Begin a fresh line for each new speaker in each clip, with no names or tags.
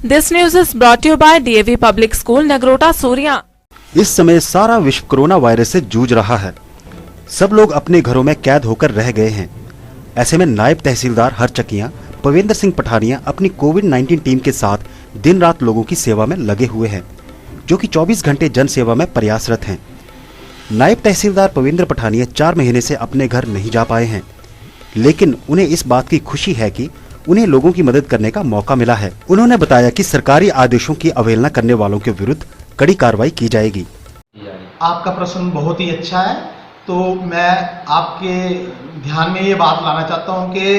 This news is brought to you by DAV Public School, Nagrota, Surya.
इस समय सारा विश्व कोरोना वायरस से जूझ रहा है। सब लोग अपने घरों में कैद होकर रह गए हैं। ऐसे में नायब तहसीलदार हरचकियां पवेंद्र सिंह पठानिया अपनी कोविड-19 टीम के साथ दिन रात लोगों की सेवा में लगे हुए हैं, जो कि 24 घंटे जन सेवा में प्रयासरत हैं। नायब तहसीलदार पवेंद्र पठानिया 4 महीने से अपने घर नहीं जा पाए हैं, लेकिन उन्हें इस बात की खुशी है कि उन्हें लोगों की मदद करने का मौका मिला है। उन्होंने बताया कि सरकारी आदेशों की अवहेलना करने वालों के विरुद्ध कड़ी कार्रवाई की जाएगी।
आपका प्रश्न बहुत ही अच्छा है। तो मैं आपके ध्यान में ये बात लाना चाहता हूँ कि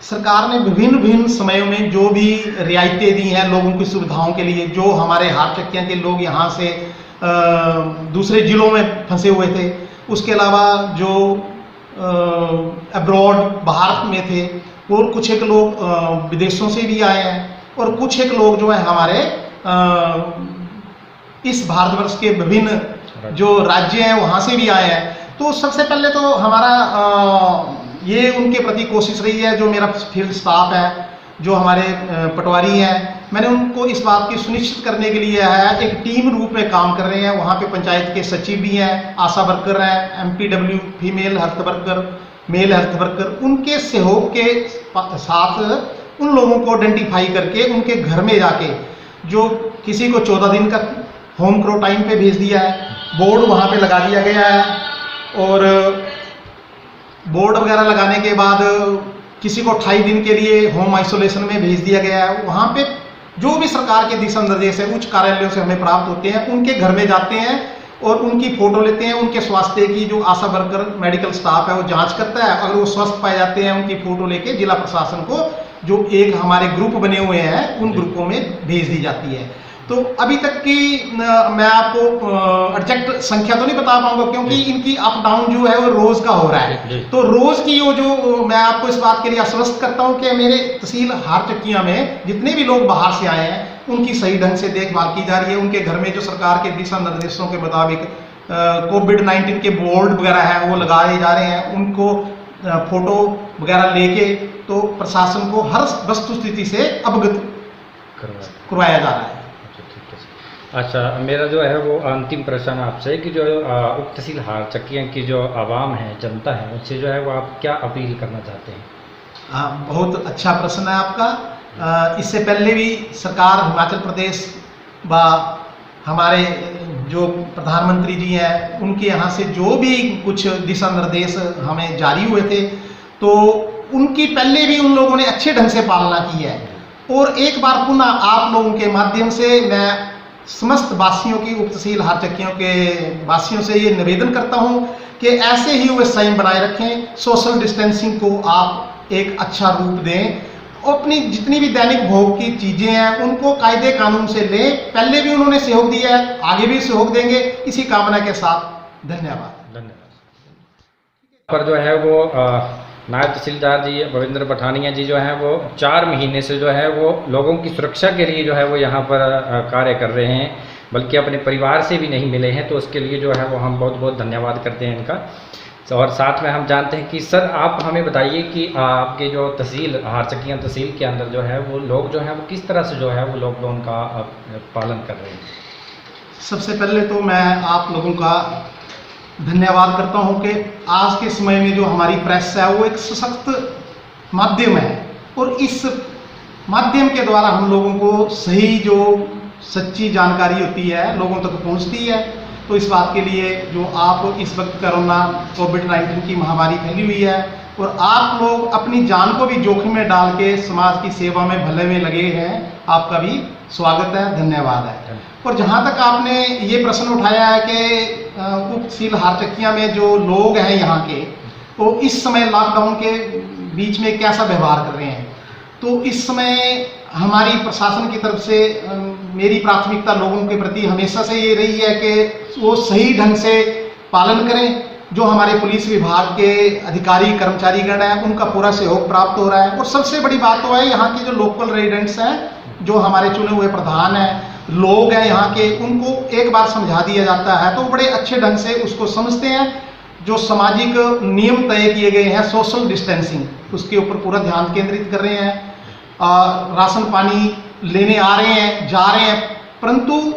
सरकार ने विभिन्न समयों में जो भी रियायतें दी हैं लोगों की सुविधाओं के लिए, जो हमारे हार चक्कियाँ के लोग यहाँ से दूसरे जिलों में फंसे हुए थे, उसके अलावा जो अब्रॉड बाहर में थे, और कुछ एक लोग विदेशों से भी आए हैं, और कुछ एक लोग जो है हमारे इस भारतवर्ष के विभिन्न जो राज्य हैं वहाँ से भी आए हैं। तो सबसे पहले तो हमारा ये उनके प्रति कोशिश रही है, जो मेरा फील्ड स्टाफ है, जो हमारे पटवारी हैं, मैंने उनको इस बात की सुनिश्चित करने के लिए है एक टीम रूप में काम कर रहे हैं। वहाँ पे पंचायत के सचिव भी हैं, आशा वर्कर हैं, MPW female health worker, male health worker, उनके सहयोग के साथ उन लोगों को आइडेंटिफाई करके उनके घर में जाके, जो किसी को 14 दिन का होम क्वारंटाइन पे भेज दिया है, बोर्ड वहाँ पे लगा दिया गया है, और बोर्ड वगैरह लगाने के बाद किसी को 28 दिन के लिए होम आइसोलेशन में भेज दिया गया है। वहाँ पे जो भी सरकार के दिशा निर्देश है उच्च कार्यालयों से हमें प्राप्त होते हैं, उनके घर में जाते हैं और उनकी फोटो लेते हैं। उनके स्वास्थ्य की जो आशा वर्कर मेडिकल स्टाफ है वो जांच करता है। अगर वो स्वस्थ पाए जाते हैं, उनकी फोटो लेके जिला प्रशासन को, जो एक हमारे ग्रुप बने हुए हैं, उन ग्रुपों में भेज दी जाती है। तो अभी तक की मैं आपको एग्जैक्ट संख्या तो नहीं बता पाऊंगा, क्योंकि इनकी अप डाउन जो है वो रोज का हो रहा है। तो रोज की वो जो मैं आपको इस बात के लिए आश्वस्त करता हूं कि मेरे तहसील हारचकिया में जितने भी लोग बाहर से आए हैं उनकी सही ढंग से देखभाल की जा रही है। उनके घर में जो सरकार के दिशा निर्देशों के मुताबिक कोविड-19 के बोर्ड वगैरह है वो लगाए जा रहे हैं। उनको फोटो वगैरह लेके तो प्रशासन को हर वस्तु स्थिति से अवगत करवाया जा रहा है।
अच्छा, मेरा जो है वो अंतिम प्रश्न आपसे कि जो उप तहसील हारचकियाँ की जो आवाम है, जनता है, उससे जो है वो आप क्या अपील करना चाहते हैं?
बहुत अच्छा प्रश्न है आपका। इससे पहले भी सरकार हिमाचल प्रदेश व हमारे जो प्रधानमंत्री जी हैं उनके यहाँ से जो भी कुछ दिशा निर्देश हमें जारी हुए थे, तो उनकी पहले भी उन लोगों ने अच्छे ढंग से पालना की है। और एक बार पुनः आप लोगों के माध्यम से मैं समस्त वासियों की, उप तहसील हारचकियों के वासियों से ये निवेदन करता हूं कि ऐसे ही वे संयम बनाए रखें, सोशल डिस्टेंसिंग को आप एक अच्छा रूप दें, अपनी जितनी भी दैनिक भोग की चीजें हैं उनको कायदे कानून से लें। पहले भी उन्होंने सहयोग दिया है, आगे भी सहयोग देंगे, इसी कामना के साथ धन्यवाद।
पर जो है वो नायब तहसीलदार जी पवेंद्र पठानिया जी जो हैं वो 4 महीने से जो है वो लोगों की सुरक्षा के लिए जो है वो यहाँ पर कार्य कर रहे हैं, बल्कि अपने परिवार से भी नहीं मिले हैं। तो उसके लिए जो है वो हम बहुत बहुत धन्यवाद करते हैं इनका। और साथ में हम जानते हैं कि सर आप हमें बताइए कि आपके जो तहसील हारचकियाँ तहसील के अंदर जो है वो लोग जो हैं वो किस तरह से जो है वो लॉकडाउन का पालन कर रहे हैं?
सबसे पहले तो मैं आप लोगों का धन्यवाद करता हूं कि आज के समय में जो हमारी प्रेस है वो एक सशक्त माध्यम है, और इस माध्यम के द्वारा हम लोगों को सही जो सच्ची जानकारी होती है लोगों तक पहुंचती है। तो इस बात के लिए जो आप इस वक्त कोरोना कोविड-19 की महामारी फैली हुई है और आप लोग अपनी जान को भी जोखिम में डाल के समाज की सेवा में भले में लगे हैं, आपका भी स्वागत है, धन्यवाद है। और जहाँ तक आपने ये प्रश्न उठाया है कि उप तहसील हारचकिया में जो लोग हैं यहाँ के, तो इस समय लॉकडाउन के बीच में कैसा व्यवहार कर रहे हैं, तो इस समय हमारी प्रशासन की तरफ से मेरी प्राथमिकता लोगों के प्रति हमेशा से ये रही है कि वो सही ढंग से पालन करें। जो हमारे पुलिस विभाग के अधिकारी कर्मचारीगण हैं उनका पूरा सहयोग प्राप्त हो रहा है। और सबसे बड़ी बात तो है यहाँ के जो लोकल रेजिडेंट्स हैं, जो हमारे चुने हुए प्रधान हैं, लोग हैं यहाँ के, उनको एक बार समझा दिया जाता है तो बड़े अच्छे ढंग से उसको समझते हैं। जो सामाजिक नियम तय किए गए हैं, सोशल डिस्टेंसिंग, उसके ऊपर पूरा ध्यान केंद्रित कर रहे हैं। राशन पानी लेने आ रहे हैं, जा रहे हैं, परंतु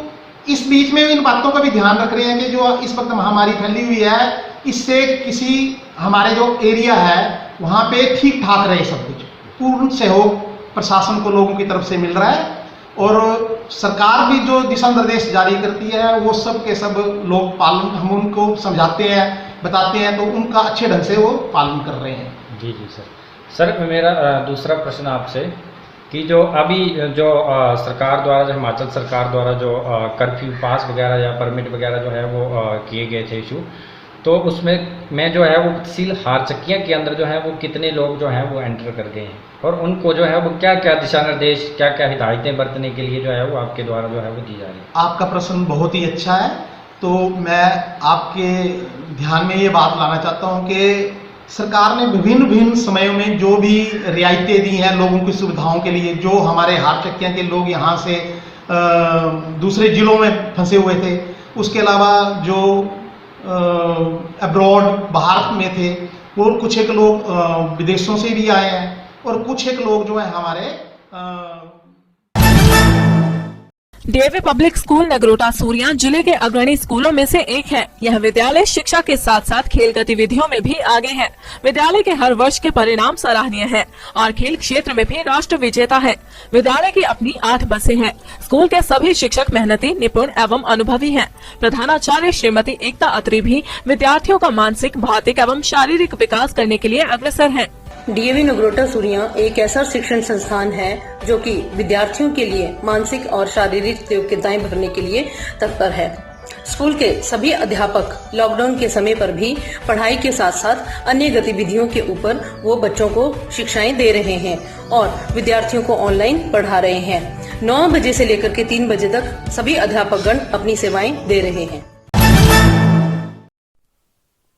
इस बीच में इन बातों का भी ध्यान रख रहे हैं कि जो इस वक्त महामारी फैली हुई है, इससे किसी हमारे जो एरिया है वहाँ पे ठीक ठाक रहे सब कुछ। पूर्ण सहयोग प्रशासन को लोगों की तरफ से मिल रहा है और सरकार भी जो दिशा निर्देश जारी करती है वो सब के सब लोग पालन, हम उनको समझाते हैं, बताते हैं, तो उनका अच्छे ढंग से वो पालन कर रहे हैं।
जी जी सर मेरा दूसरा प्रश्न आपसे कि जो अभी जो सरकार द्वारा, जो हिमाचल सरकार द्वारा जो कर्फ्यू पास वगैरह या परमिट वगैरह जो है वो किए गए थे इशू, तो उसमें मैं जो है वो तहसील हारचक्कियाँ के अंदर जो है वो कितने लोग जो हैं वो एंटर कर गए हैं और उनको जो है वो क्या क्या दिशा निर्देश, क्या क्या हिदायतें बरतने के लिए जो है वो आपके द्वारा जो है वो दी जा रही है?
आपका प्रश्न बहुत ही अच्छा है। तो मैं आपके ध्यान में ये बात लाना चाहता हूँ कि सरकार ने विभिन्न समयों में जो भी रियायतें दी हैं लोगों की सुविधाओं के लिए, जो हमारे हारचक्कियाँ के लोग यहाँ से दूसरे जिलों में फंसे हुए थे, उसके अलावा जो अब्रॉड बाहर में थे, वो कुछ एक लोग विदेशों से भी आए हैं और कुछ एक लोग जो है हमारे
DAV public school Nagrota Suriyan जिले के अग्रणी स्कूलों में से एक है। यह विद्यालय शिक्षा के साथ साथ खेल गतिविधियों में भी आगे है। विद्यालय के हर वर्ष के परिणाम सराहनीय हैं और खेल क्षेत्र में भी राष्ट्र विजेता है। विद्यालय की अपनी 8 बसें हैं। स्कूल के सभी शिक्षक मेहनती, निपुण एवं अनुभवी हैं। प्रधानाचार्य श्रीमती एकता अत्री भी विद्यार्थियों का मानसिक, भौतिक एवं शारीरिक विकास करने के लिए अग्रसर है।
डीएवी नगरोटा सूरियां एक ऐसा शिक्षण संस्थान है जो कि विद्यार्थियों के लिए मानसिक और शारीरिक योग्यताएं भरने के लिए तत्पर है। स्कूल के सभी अध्यापक लॉकडाउन के समय पर भी पढ़ाई के साथ साथ अन्य गतिविधियों के ऊपर वो बच्चों को शिक्षाएं दे रहे हैं और विद्यार्थियों को ऑनलाइन पढ़ा रहे हैं। 9 बजे से लेकर के 3 बजे तक सभी अध्यापकगण अपनी सेवाएं दे रहे हैं।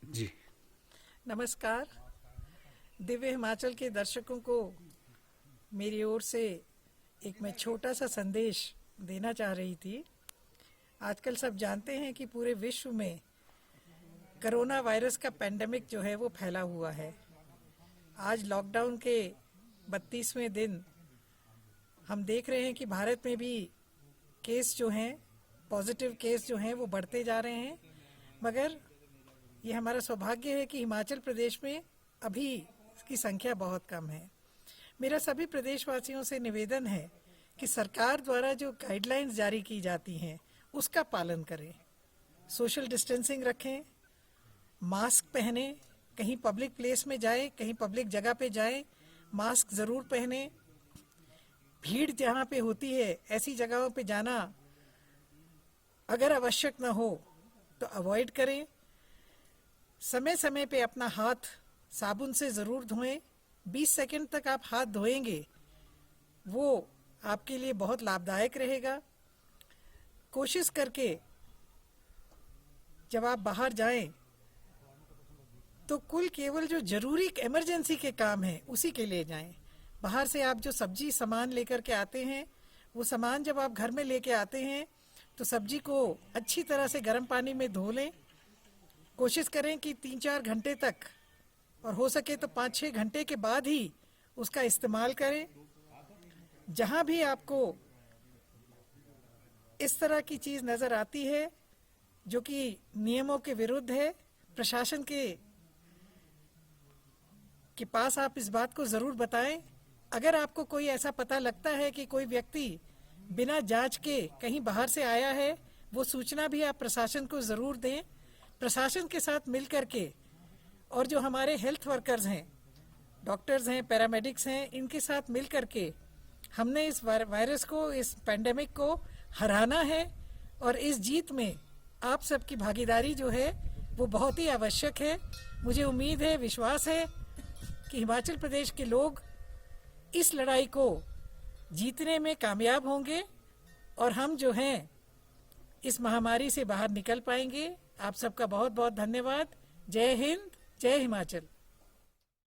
जी नमस्कार। दिव्य हिमाचल के दर्शकों को मेरी ओर से एक मैं छोटा सा संदेश देना चाह रही थी। आजकल सब जानते हैं कि पूरे विश्व में कोरोना वायरस का पैंडेमिक जो है वो फैला हुआ है। आज लॉकडाउन के 32वें दिन हम देख रहे हैं कि भारत में भी केस जो हैं, पॉजिटिव केस जो हैं वो बढ़ते जा रहे हैं, मगर ये हमारा सौभाग्य है कि हिमाचल प्रदेश में अभी इसकी संख्या बहुत कम है। मेरा सभी प्रदेशवासियों से निवेदन है कि सरकार द्वारा जो गाइडलाइंस जारी की जाती हैं उसका पालन करें। सोशल डिस्टेंसिंग रखें, मास्क पहने, कहीं पब्लिक प्लेस में जाए, कहीं पब्लिक जगह पे जाए, मास्क ज़रूर पहने। भीड़ जहाँ पे होती है ऐसी जगहों पे जाना अगर आवश्यक ना हो तो अवॉइड करें। समय समय पे अपना हाथ साबुन से ज़रूर धोएं। 20 सेकंड तक आप हाथ धोएंगे वो आपके लिए बहुत लाभदायक रहेगा। कोशिश करके जब आप बाहर जाएं तो कुल केवल जो ज़रूरी इमरजेंसी के काम हैं उसी के लिए जाएं। बाहर से आप जो सब्जी सामान लेकर के आते हैं, वो सामान जब आप घर में लेके आते हैं तो सब्जी को अच्छी तरह से गर्म पानी में धो लें। कोशिश करें कि 3-4 घंटे तक और हो सके तो 5-6 घंटे के बाद ही उसका इस्तेमाल करें। जहां भी आपको इस तरह की चीज़ नज़र आती है जो कि नियमों के विरुद्ध है, प्रशासन के पास आप इस बात को ज़रूर बताएं। अगर आपको कोई ऐसा पता लगता है कि कोई व्यक्ति बिना जांच के कहीं बाहर से आया है, वो सूचना भी आप प्रशासन को ज़रूर दें। प्रशासन के साथ मिल कर के और जो हमारे हेल्थ वर्कर्स हैं, डॉक्टर्स हैं, पैरामेडिक्स हैं, इनके साथ मिल कर के हमने इस वायरस को, इस पैंडेमिक को हराना है और इस जीत में आप सबकी भागीदारी जो है वो बहुत ही आवश्यक है। मुझे उम्मीद है, विश्वास है कि हिमाचल प्रदेश के लोग इस लड़ाई को जीतने में कामयाब होंगे और हम जो हैं इस महामारी से बाहर निकल पाएंगे। आप सबका बहुत बहुत धन्यवाद। जय हिंद, जय हिमाचल।